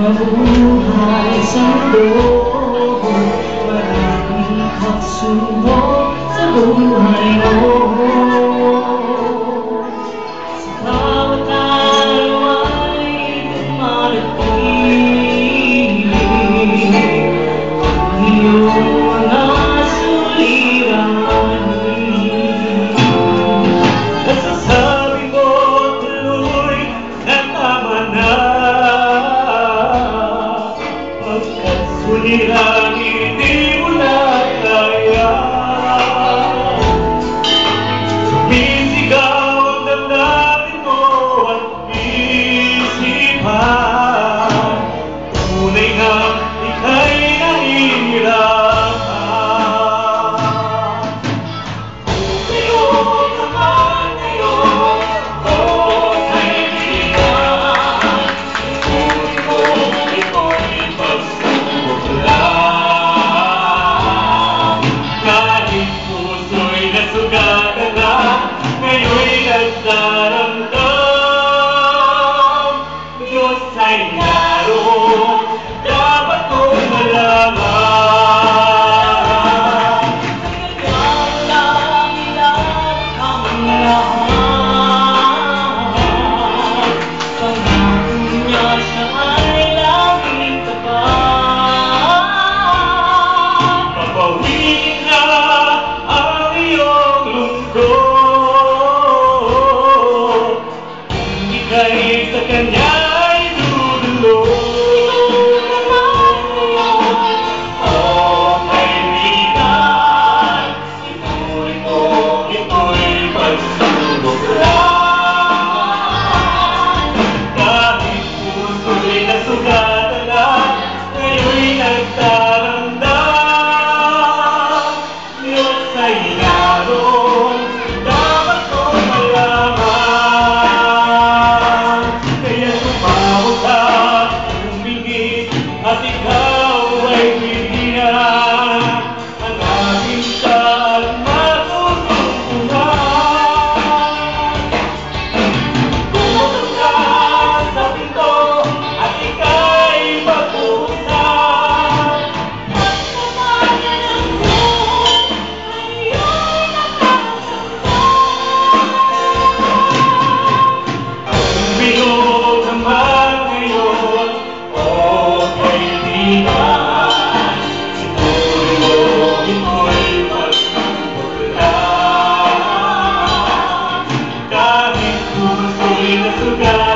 Mabuhay sa mundo, maraming pagsubok sa buhay mo. Sa bawat araw ay dumarating ang iyong mga suliranin. Nasasabi ko tuloy na tama na, pagkat sulirang hindi mo na kaya. Sumisigaw ang damdamin mo at isipan, tunay na ika'y nahihirapan. Ngayon naman, ngayon, oh kaibigan, ituloy mo ito'y pagsubok lang. Kahit puso'y nasugatan na, ngayon'y nagdaramdam. Diyos ay naroon, dapat kong malaman. Kaya lang ilabak ang lahat, pangako niya siya ay laging tapat. Papawiin na ang iyong lungkot, kung ika'y sa kanya ay dudulog. Oh kaibigan, ituloy mo ito'y pagsubok lang. Kahit puso'y nasugatan na, ngayon'y nagdaramdam. Diyos ay naroon, dapat kong malaman. Kaya tumawag ka, umingit, at ikaw ay bibigyan ang aking sal matutungtungan. Pumasok ka sa pinto at ika'y pagpupusan, at kamayan ang buhok ay iyong nakasampan. Kung bilog naman ngayon, oh kaibigan, ituloy mo ito'y pagsubok lang. Kahit puso'y nasugatan